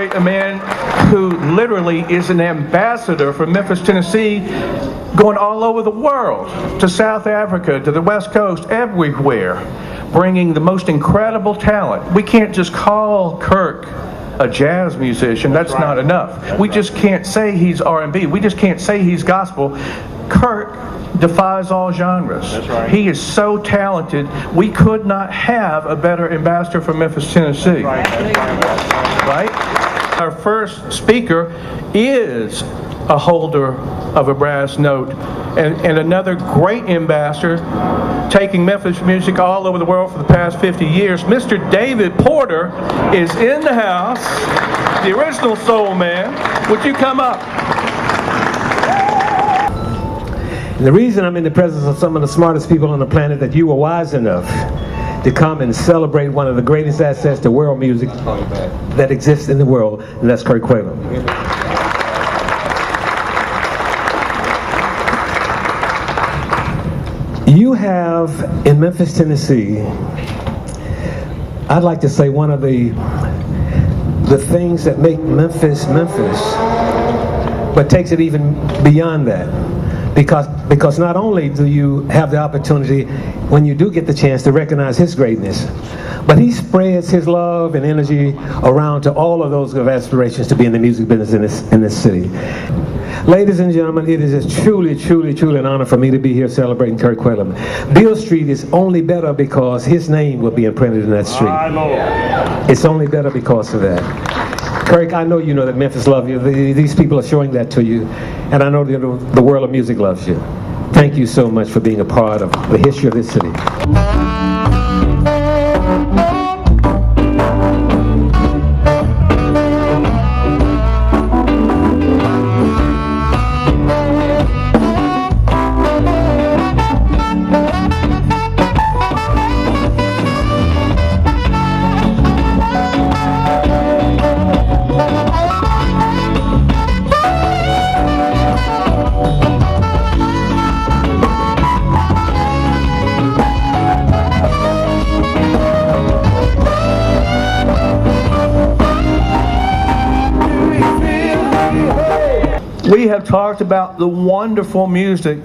celebrate a man who literally is an ambassador for Memphis, Tennessee, going all over the world, to South Africa, to the West Coast, everywhere, bringing the most incredible talent. We can't just call Kirk a jazz musician. That's not enough. We just can't say he's R&B. We just can't say he's gospel. Kirk defies all genres. That's right. He is so talented. We could not have a better ambassador for Memphis, Tennessee. Right? Our first speaker is a holder of a brass note and another great ambassador, taking Memphis music all over the world for the past 50 years. Mr. David Porter is in the house, the original soul man. Would you come up? The reason I'm in the presence of some of the smartest people on the planet that you were wise enough to come and celebrate one of the greatest assets to world music that exists in the world, and that's Kirk Whalum. You have in Memphis, Tennessee, I'd like to say one of the things that make Memphis, Memphis, but takes it even beyond that. Because not only do you have the opportunity, when you do get the chance, to recognize his greatness, but he spreads his love and energy around to all of those who have aspirations to be in the music business in this city. Ladies and gentlemen, it is truly an honor for me to be here celebrating Kirk Whalum. Beale Street is only better because his name will be imprinted in that street. It's only better because of that. Kirk, I know you know that Memphis loves you. These people are showing that to you. And I know the world of music loves you. Thank you so much for being a part of the history of this city. We have talked about the wonderful music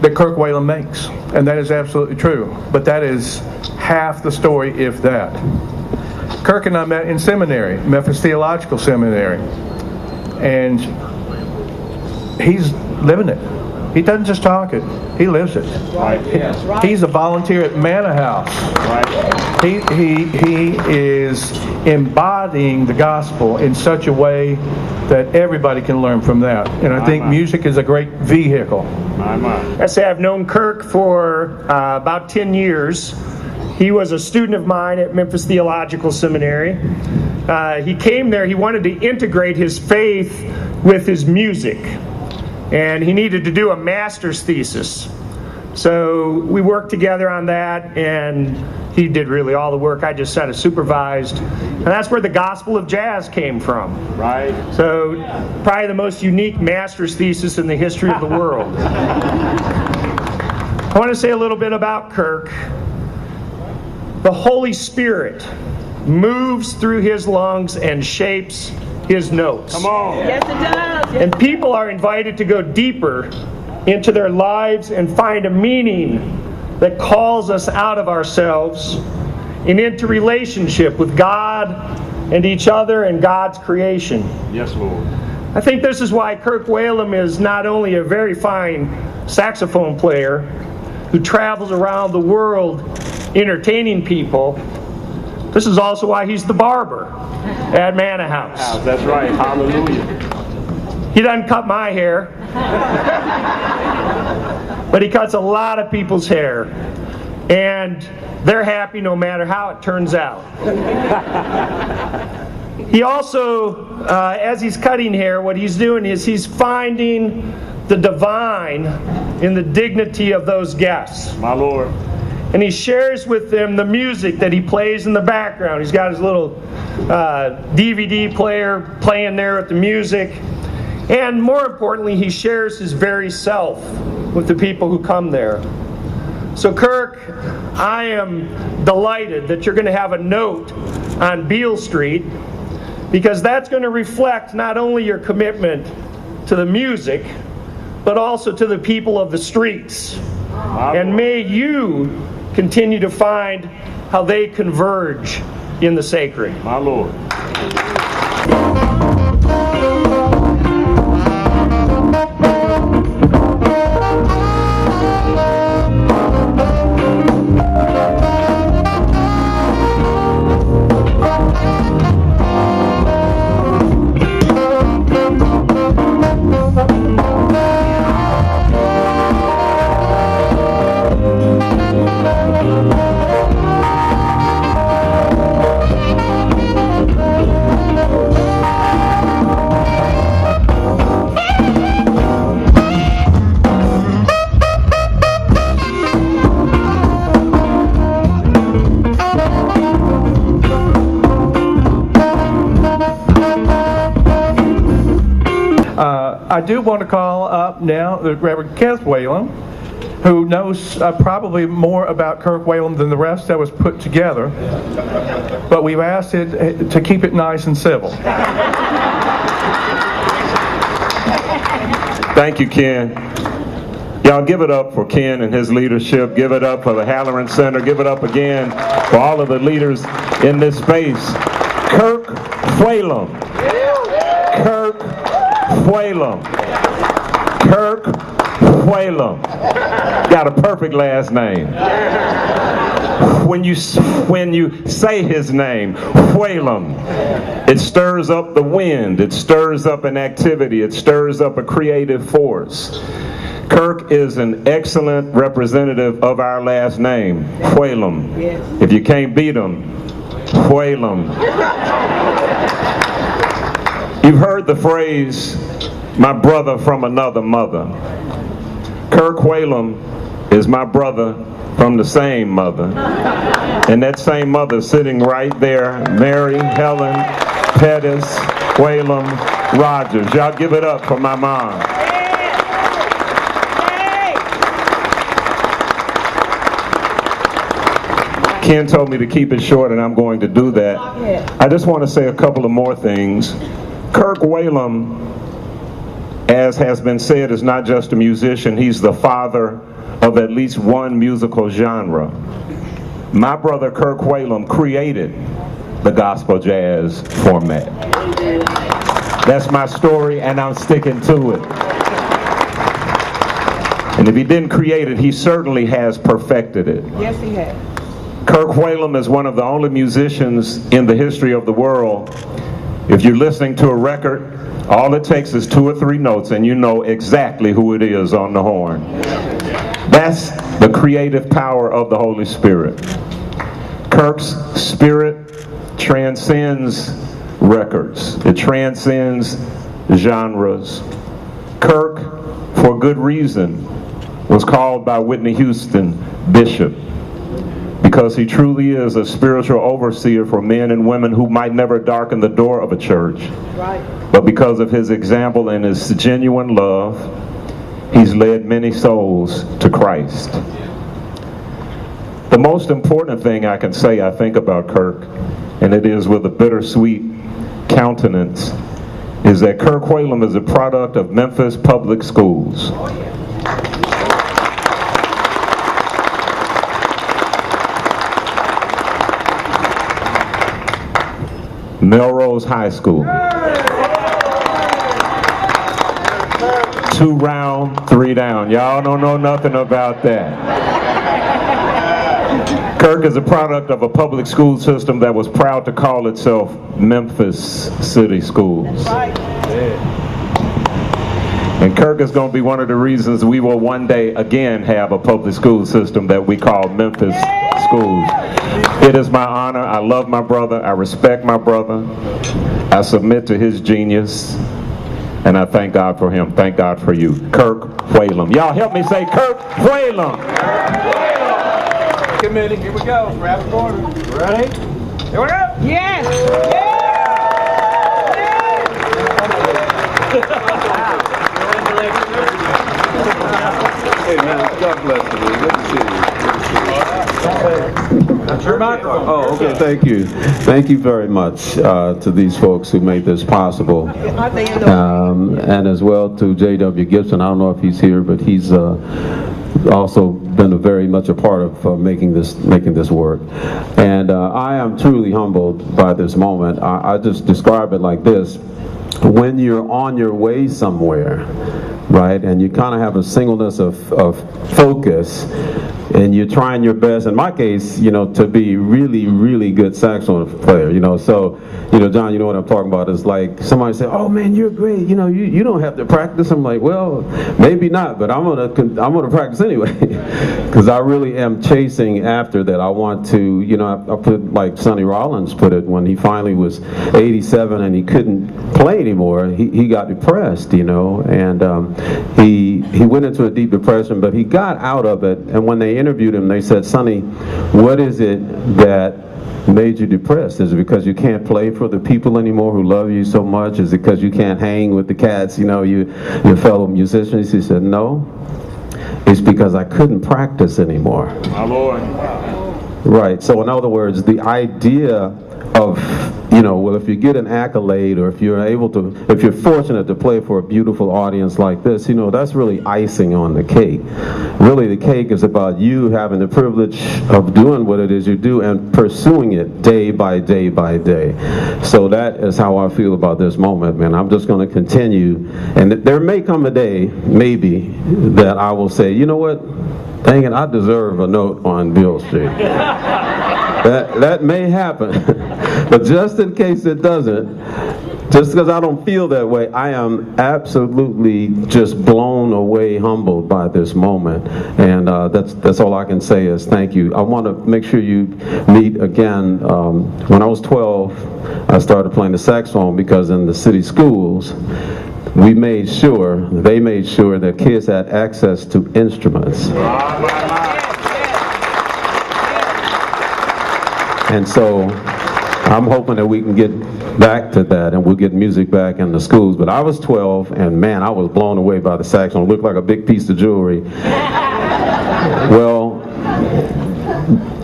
that Kirk Whalum makes, and that is absolutely true. But that is half the story, if that. Kirk and I met in seminary, Memphis Theological Seminary, and he's living it. He doesn't just talk it, he lives it. Right. He's a volunteer at Manor House. Right. He is embodying the gospel in such a way that everybody can learn from that. And I think music is a great vehicle. I say I've known Kirk for about 10 years. He was a student of mine at Memphis Theological Seminary. He came there, he wanted to integrate his faith with his music. And he needed to do a master's thesis. So we worked together on that, and he did really all the work. I just sort of supervised. And that's where the gospel of jazz came from. Right. So probably the most unique master's thesis in the history of the world. I want to say a little bit about Kirk. The Holy Spirit moves through his lungs and shapes his notes. Come on. Yes, it does. And people are invited to go deeper into their lives and find a meaning that calls us out of ourselves and into relationship with God and each other and God's creation. Yes, Lord. I think this is why Kirk Whalum is not only a very fine saxophone player who travels around the world entertaining people, this is also why he's the barber at Manor House. That's right. Hallelujah. He doesn't cut my hair, but he cuts a lot of people's hair, and they're happy no matter how it turns out. He also, as he's cutting hair, what he's doing is he's finding the divine in the dignity of those guests. My Lord. And he shares with them the music that he plays in the background. He's got his little DVD player playing there with the music. And more importantly, he shares his very self with the people who come there. So Kirk, I am delighted that you're going to have a note on Beale Street because that's going to reflect not only your commitment to the music, but also to the people of the streets. And may you continue to find how they converge in the sacred. My Lord. I do want to call up now the Reverend Kirk Whalum, who knows probably more about Kirk Whalum than the rest that was put together, but we've asked it to keep it nice and civil. Thank you, Ken. Y'all give it up for Ken and his leadership. Give it up for the Halloran Center. Give it up again for all of the leaders in this space. Kirk Whalum. Kirk Whalum. Kirk Whalum. Got a perfect last name. When you say his name, Whalum, it stirs up the wind. It stirs up an activity. It stirs up a creative force. Kirk is an excellent representative of our last name, Whalum. Yes. If you can't beat him, Whalum. You've heard the phrase, my brother from another mother. Kirk Whalum is my brother from the same mother. And that same mother sitting right there, Mary Helen Pettis Whalum Rogers. Y'all give it up for my mom. Ken told me to keep it short, and I'm going to do that. I just want to say a couple of more things. Kirk Whalum, as has been said, is not just a musician. He's the father of at least one musical genre. My brother Kirk Whalum created the gospel jazz format. That's my story, and I'm sticking to it. And if he didn't create it, he certainly has perfected it. Yes, he has. Kirk Whalum is one of the only musicians in the history of the world. If you're listening to a record, all it takes is 2 or 3 notes and you know exactly who it is on the horn. That's the creative power of the Holy Spirit. Kirk's spirit transcends records. It transcends genres. Kirk, for good reason, was called by Whitney Houston Bishop, because he truly is a spiritual overseer for men and women who might never darken the door of a church. Right. But because of his example and his genuine love, he's led many souls to Christ. The most important thing I can say, I think, about Kirk, and it is with a bittersweet countenance, is that Kirk Whalum is a product of Memphis public schools. Oh, yeah. Melrose High School. 2 round, 3 down. Y'all don't know nothing about that. Kirk is a product of a public school system that was proud to call itself Memphis City Schools. And Kirk is going to be one of the reasons we will one day again have a public school system that we call Memphis Schools. It is my honor. I love my brother. I respect my brother. I submit to his genius. And I thank God for him. Thank God for you. Kirk Whalum. Y'all help me say Kirk Whalum. Take a minute. Here we go. Grab a corner. Ready? Here we go. Yes. Hey man, God bless you. Good to see you. Good to see you. Oh, okay, thank you. Thank you very much to these folks who made this possible. And as well to J.W. Gibson. I don't know if he's here, but he's also been very much a part of making this work. And I am truly humbled by this moment. I just describe it like this. When you're on your way somewhere, right, and you kind of have a singleness of focus, and you're trying your best, in my case, to be really, really good saxophone player, so, John, you know what I'm talking about. It's like somebody say, oh man, you're great, you don't have to practice. I'm like, well, maybe not, but I'm gonna practice anyway, because I really am chasing after that. I want to, I put, like Sonny Rollins put it, when he finally was 87 and he couldn't play anymore, he got depressed, and he went into a deep depression, but he got out of it. And when they interviewed him, they said, Sonny, what is it that made you depressed? Is it because you can't play for the people anymore who love you so much? Is it because you can't hang with the cats, your fellow musicians? He said, no, it's because I couldn't practice anymore. My Lord. Right, so in other words, the idea of, well, if you get an accolade, or if you're fortunate to play for a beautiful audience like this, that's really icing on the cake. Really, the cake is about you having the privilege of doing what it is you do and pursuing it day by day by day. So that is how I feel about this moment, man. I'm just going to continue, and there may come a day, maybe, that I will say, you know what, dang it, I deserve a note on Beale Street. That may happen, but just in case it doesn't, just because I don't feel that way, I am absolutely just blown away, humbled by this moment, and that's all I can say is thank you. I want to make sure you meet again. When I was 12, I started playing the saxophone because in the city schools, they made sure that kids had access to instruments. And so I'm hoping that we can get back to that and we'll get music back in the schools. But I was 12, and man, I was blown away by the saxophone. It looked like a big piece of jewelry. Well,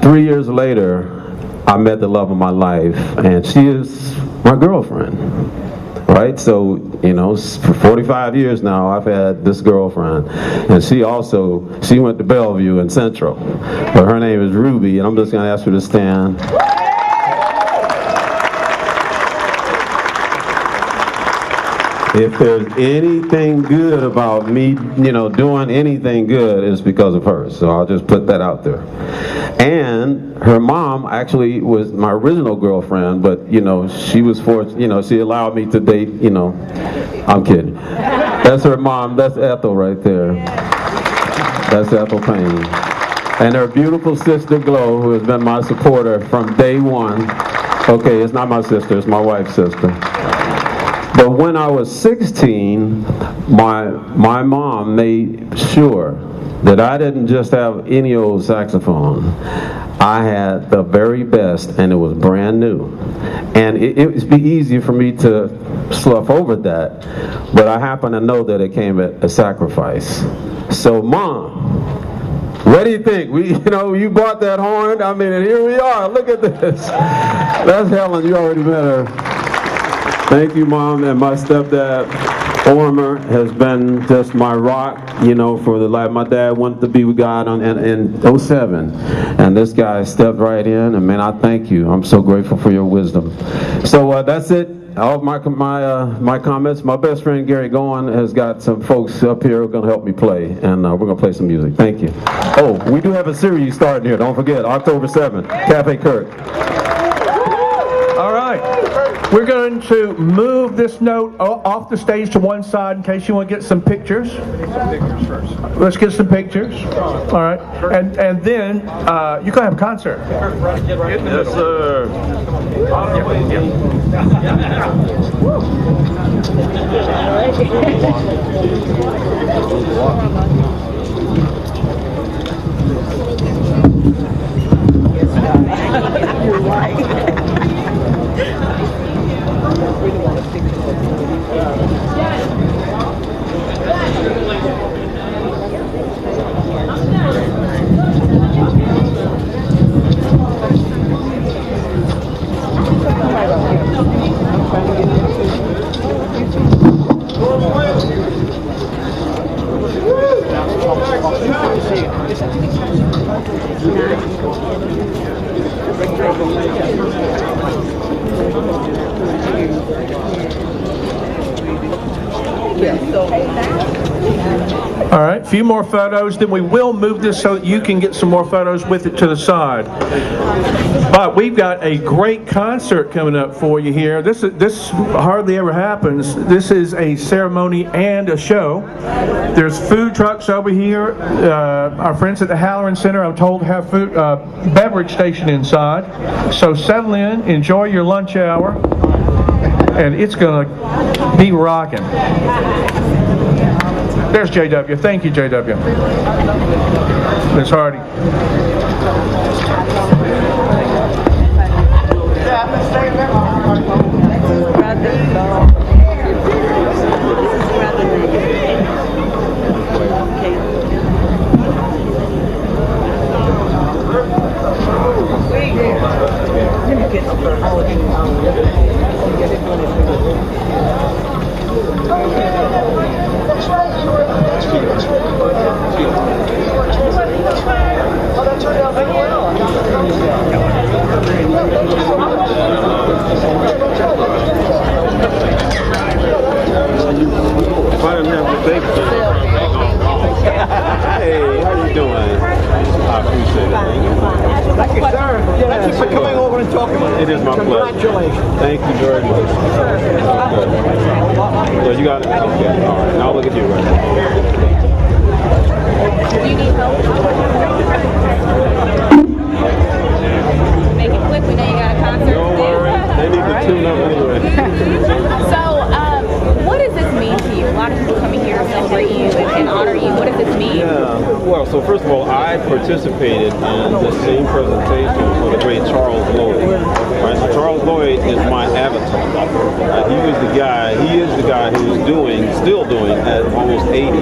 3 years later, I met the love of my life, and she is my girlfriend. Right, so for 45 years now, I've had this girlfriend, and she went to Bellevue and Central, but her name is Ruby, and I'm just going to ask her to stand. If there's anything good about me, doing anything good, it's because of her. So I'll just put that out there. And her mom actually was my original girlfriend, but she was forced. She allowed me to date. I'm kidding. That's her mom. That's Ethel right there. That's Ethel Payne. And her beautiful sister Glo, who has been my supporter from day one. Okay, it's not my sister. It's my wife's sister. But when I was 16, my mom made sure that I didn't just have any old saxophone. I had the very best, and it was brand new. And it would be easy for me to slough over that, but I happen to know that it came at a sacrifice. So, Mom, what do you think? You bought that horn. I mean, and here we are. Look at this. That's Helen. You already met her. Thank you, Mom. And my stepdad, Ormer, has been just my rock, for the life. My dad wanted to be with God in 07. And this guy stepped right in. And man, I thank you. I'm so grateful for your wisdom. So that's it. All my comments. My best friend Gary Gowan has got some folks up here who are going to help me play, and we're going to play some music. Thank you. Oh, we do have a series starting here. Don't forget, October 7th, Cafe Kirk. All right. We're going to move this note off the stage to one side in case you want to get some pictures. Let's get some pictures. All right. And then you're going to have a concert. Yes, sir. You're right. Thank you. All right, a few more photos, then we will move this so that you can get some more photos with it to the side. But we've got a great concert coming up for you here. This hardly ever happens. This is a ceremony and a show. There's food trucks over here. Our friends at the Halloran Center, I'm told, have food beverage station inside. So settle in, enjoy your lunch hour, and it's going to be rocking. There's JW. Thank you, JW. Ms. Hardy. Hey, how you doing? I appreciate it. Thank you, sir. Thank you for coming over and talking with us. It is my pleasure. Congratulations. Thank you very much. So you got it? Okay. All right. Now look at you right now. Do you need help? Make it quick. We know you got a concert. Don't worry. They need to tune up anyway. So, what does this mean to you? A lot of people coming here to celebrate you and honor you. What does this mean? Yeah. Well, so first of all, I participated in the same presentation for the great Charles Lloyd. Right? So Charles Lloyd is my avatar. He is the guy who's still doing at almost 80,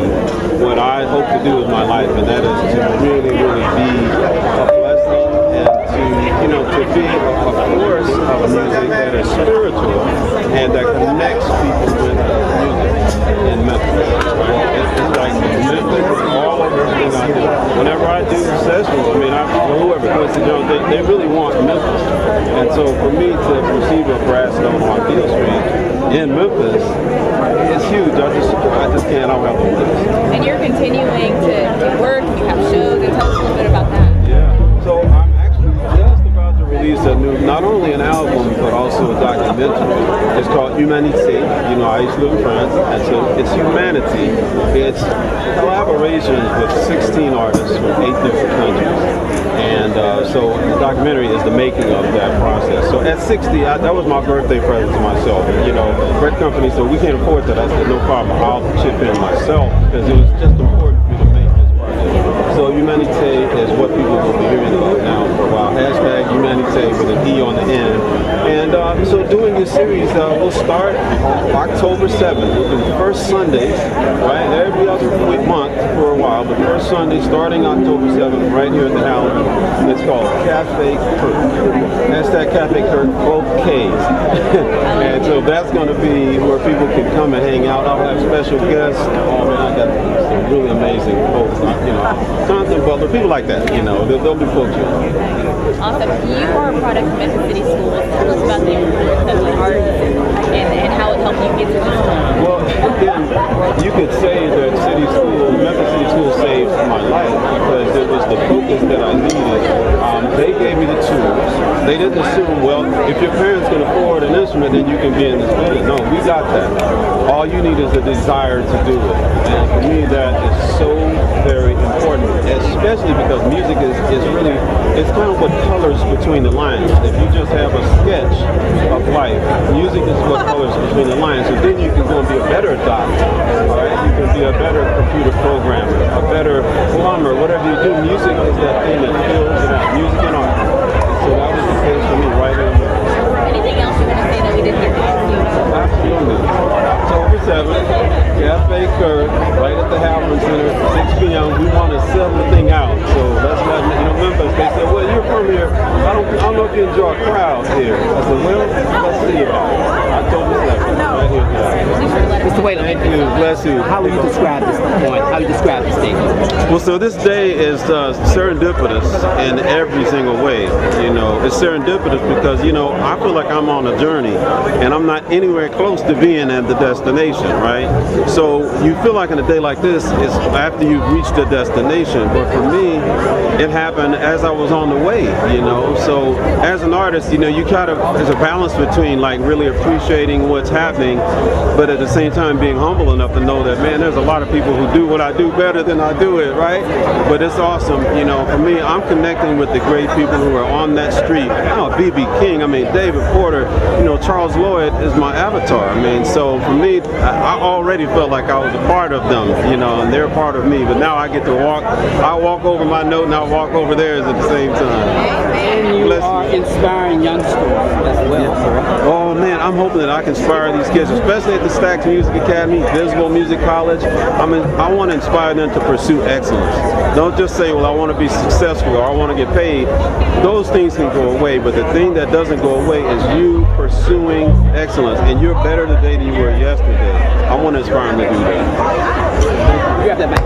what I hope to do with my life, and that is to really, really be a blessing and to be a force of music that is spiritual and that connects people with music in Memphis. Right? It's like Memphis is all over everything I do. Whenever I do sessions, whoever, they really want Memphis. And so for me to receive a brass note on Beale Street in Memphis, it's huge. I just can't outwrap the words. And you're continuing to work, and you have shows, and tell us a little bit about that. Yeah. So I'm actually just about to release not only an album, but also a documentary. It's called Humanité. I used to live in France, and so it's humanity. It's collaborations with 16 artists from 8 different countries. And so the documentary is the making of that process. So at 60, that was my birthday present to myself. Record company, so we can't afford that. I said, no problem, I'll chip in myself, because it was just important for me to make this project. So Humanité is what people will be hearing about now for a while. Hashtag Humanité with an E on the end. And so doing this series will start October 7th. The first Sundays, right? Every other month for a while, but first Sunday starting October 7th, right here at the Halloran. It's called Cafe Kirk. Hashtag Cafe Kirk, both K's. And so that's going to be where people can come and hang out. I'll have special guests. Oh man, I got some really amazing folks. Jonathan Butler, people like that. They'll be folks. Awesome. You are a product of Memphis City Schools. Tell us about the importance of the arts and how it helped you get to this point. Well, again, you could say that Memphis City Schools saved my life because it was the focus that I needed. They gave me the tools. They didn't assume, well, if your parents can afford an instrument, then you can be in this building. No, we got that. All you need is a desire to do it. And for me, that is so very important, especially because music is really, it's kind of what colors between the lines. If you just have a sketch of life, music is what colors between the lines. So then you can go and be a better doctor, all right? You can be a better computer programmer, a better plumber, whatever you do. Music is that thing that fills it out. Music and art. So that was the case for me right in there. Anything else you want to say that we didn't hear from you? Absolutely. October 7th, Cafe Kirk, right at the Halloran Center, 6 p.m. We want to sell the thing out. So let's let Memphis. They said, well, you're from here. I don't know if you enjoy crowds here. I said, well, let's see about it. October 7th, right here at the Halloran. Mr. Whalum, Thank you. Bless you. how would you describe this point? How do you describe this day? Well, so this day is serendipitous in every single way. You know, it's serendipitous because, you know, I feel like I'm on a journey and I'm not anywhere close to being at the destination, right? So you feel like in a day like this, it's after you've reached the destination. But for me, it happened as I was on the way, you know. So as an artist, you know, you try to, there's a balance between like really appreciating what's happening, but at the same time being humble enough to know that, man, there's a lot of people who do what I do better than I do it, right? But it's awesome, you know. For me, I'm connecting with the great people who are on that street. Oh, B.B. King, I mean, David Porter, you know, Charles Lloyd is my avatar. I mean, so for me, I already felt like I was a part of them, you know, and they're part of me. But now I get to walk, I walk over my note and I walk over theirs at the same time. And you are inspiring youngsters as well, correct? Oh man, I'm hoping that I can inspire these kids, especially at the Stax Music Academy, Visible Music College. I mean, I want to inspire them to pursue excellence. Don't just say, well, I want to be successful or I want to get paid. Those things can go away, but the thing that doesn't go away is you pursuing excellence, and you're better today than you were yesterday. I want to inspire them to do that. You have that back.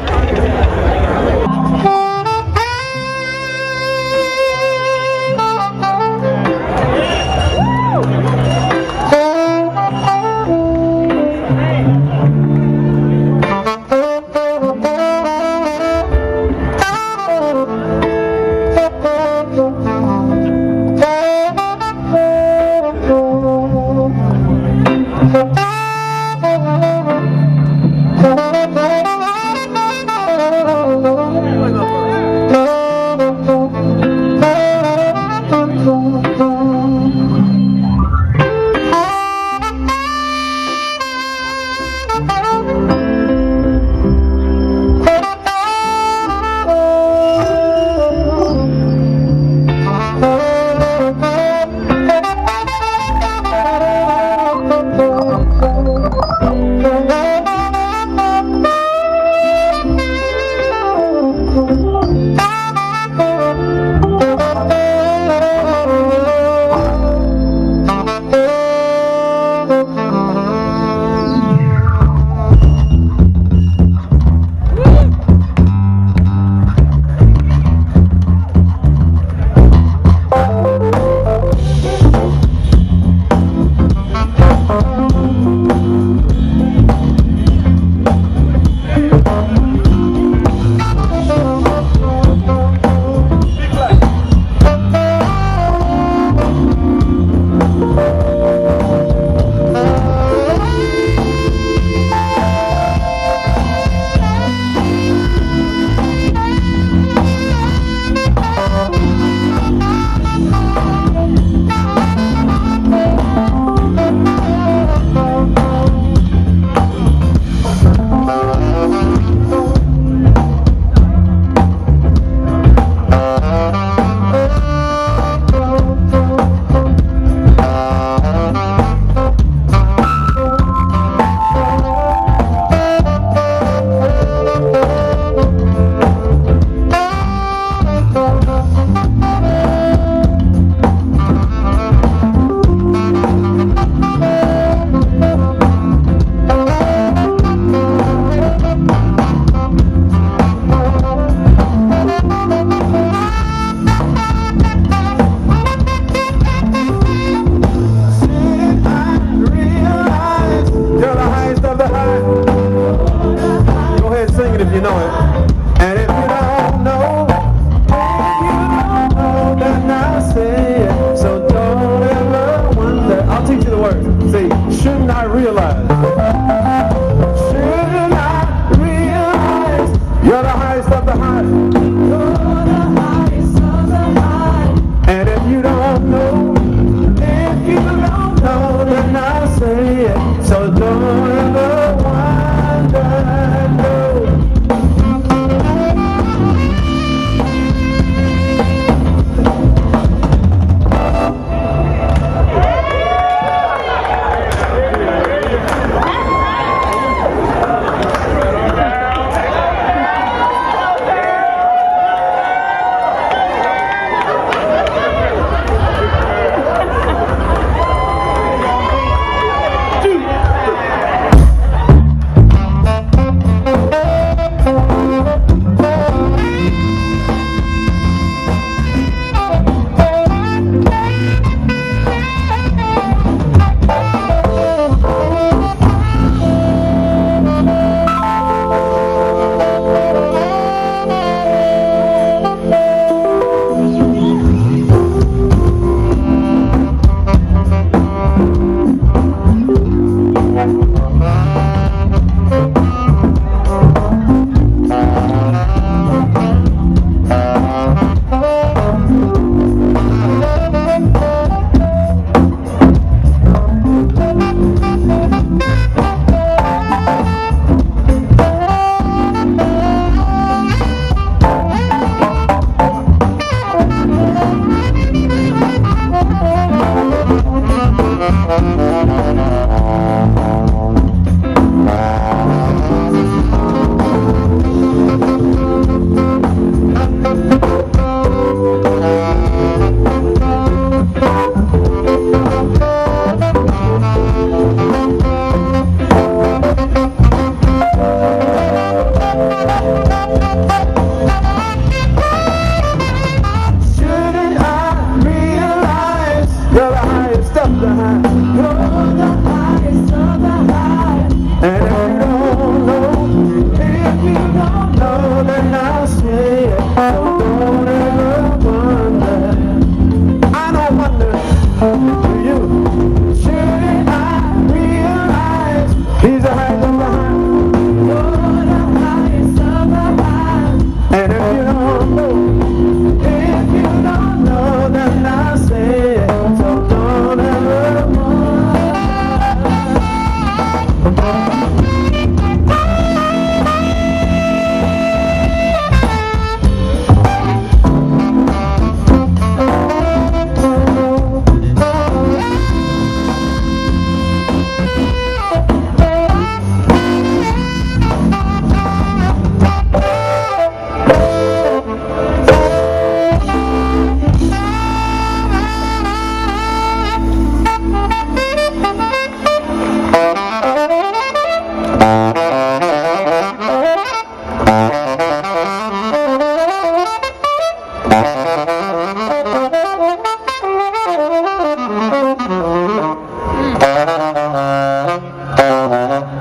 Thank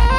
you.